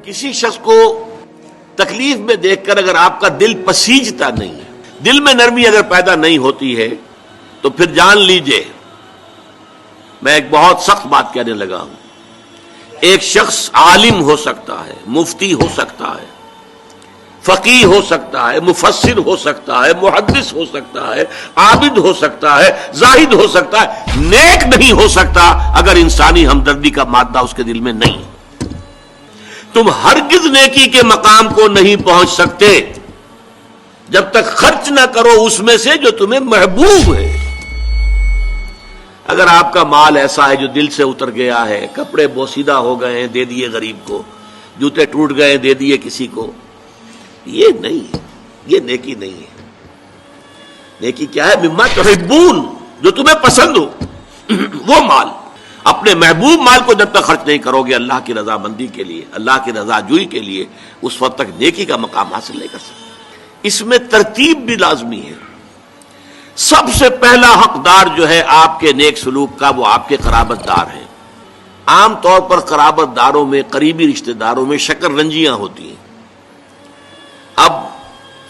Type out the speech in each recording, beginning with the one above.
کسی شخص کو تکلیف میں دیکھ کر اگر آپ کا دل پسیجتا نہیں ہے، دل میں نرمی اگر پیدا نہیں ہوتی ہے، تو پھر جان لیجئے میں ایک بہت سخت بات کہنے لگا ہوں۔ ایک شخص عالم ہو سکتا ہے، مفتی ہو سکتا ہے، فقیہ ہو سکتا ہے، مفسر ہو سکتا ہے، محدث ہو سکتا ہے، عابد ہو سکتا ہے، زاہد ہو سکتا ہے، نیک نہیں ہو سکتا اگر انسانی ہمدردی کا مادہ اس کے دل میں نہیں ہے۔ تم ہرگز نیکی کے مقام کو نہیں پہنچ سکتے جب تک خرچ نہ کرو اس میں سے جو تمہیں محبوب ہے۔ اگر آپ کا مال ایسا ہے جو دل سے اتر گیا ہے، کپڑے بوسیدہ ہو گئے ہیں دے دیے غریب کو، جوتے ٹوٹ گئے دے دیے کسی کو، یہ نہیں ہے، یہ نیکی نہیں ہے۔ نیکی کیا ہے؟ مما تحبون، جو تمہیں پسند ہو وہ مال۔ اپنے محبوب مال کو جب تک خرچ نہیں کرو گے اللہ کی رضا مندی کے لیے، اللہ کی رضا جوئی کے لیے، اس وقت تک نیکی کا مقام حاصل نہیں کر سکتے۔ اس میں ترتیب بھی لازمی ہے۔ سب سے پہلا حقدار جو ہے آپ کے نیک سلوک کا وہ آپ کے قرابت دار ہیں۔ عام طور پر قرابت داروں میں، قریبی رشتہ داروں میں شکر رنجیاں ہوتی ہیں۔ اب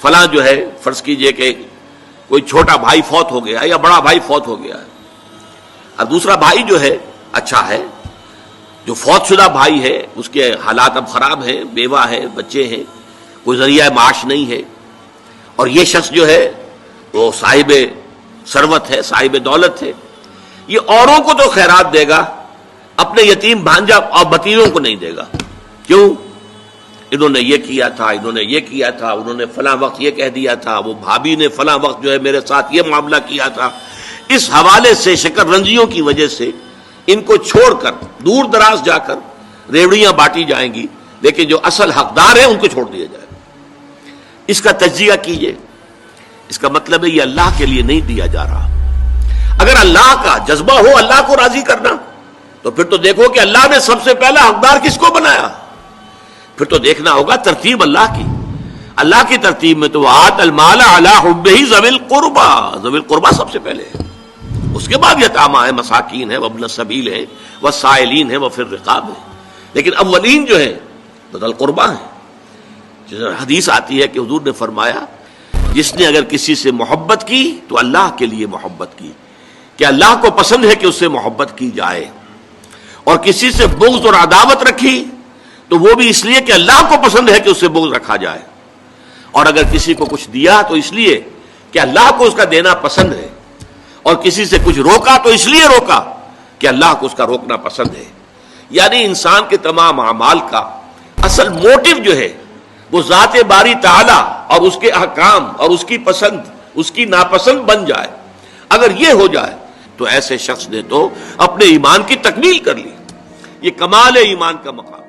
فلاں جو ہے، فرض کیجئے کہ کوئی چھوٹا بھائی فوت ہو گیا یا بڑا بھائی فوت ہو گیا ہے، اور دوسرا بھائی جو ہے اچھا ہے، جو فوت شدہ بھائی ہے اس کے حالات اب خراب ہیں، بیوہ ہے، بچے ہیں، کوئی ذریعہ معاش نہیں ہے، اور یہ شخص جو ہے وہ صاحب ثروت ہے، صاحب دولت ہے، یہ اوروں کو تو خیرات دے گا، اپنے یتیم بھانجا اور بتیروں کو نہیں دے گا۔ کیوں؟ انہوں نے یہ کیا تھا، انہوں نے یہ کیا تھا، انہوں نے فلاں وقت یہ کہہ دیا تھا، وہ بھابھی نے فلاں وقت جو ہے میرے ساتھ یہ معاملہ کیا تھا۔ اس حوالے سے شکر رنجیوں کی وجہ سے ان کو چھوڑ کر دور دراز جا کر ریوڑیاں بانٹی جائیں گی، لیکن جو اصل حقدار ہیں ان کو چھوڑ دیا جائے گا۔ اس کا تجزیہ کیجئے، اس کا مطلب ہے یہ اللہ کے لیے نہیں دیا جا رہا۔ اگر اللہ کا جذبہ ہو اللہ کو راضی کرنا، تو پھر تو دیکھو کہ اللہ نے سب سے پہلا حقدار کس کو بنایا، پھر تو دیکھنا ہوگا ترتیب اللہ کی۔ اللہ کی ترتیب میں تو آت المال علی حبہ ذوی القربى، ذوی القربى سب سے پہلے ہے، اس کے بعد یتامى ہے، مساکین ہے، وابن السبیل ہے، والسائلین ہے، وفی الرقاب ہے، لیکن اولین جو ہے ذوی القربى ہے۔ حدیث آتی ہے کہ حضور نے فرمایا جس نے اگر کسی سے محبت کی تو اللہ کے لیے محبت کی، کہ اللہ کو پسند ہے کہ اس سے محبت کی جائے، اور کسی سے بغض اور عداوت رکھی تو وہ بھی اس لیے کہ اللہ کو پسند ہے کہ اس سے بغض رکھا جائے، اور اگر کسی کو کچھ دیا تو اس لیے کہ اللہ کو اس کا دینا پسند ہے، اور کسی سے کچھ روکا تو اس لیے روکا کہ اللہ کو اس کا روکنا پسند ہے۔ یعنی انسان کے تمام اعمال کا اصل موٹیو جو ہے وہ ذات باری تعالی اور اس کے احکام اور اس کی پسند، اس کی ناپسند بن جائے۔ اگر یہ ہو جائے تو ایسے شخص نے تو اپنے ایمان کی تکمیل کر لی، یہ کمال ایمان کا مقام ہے۔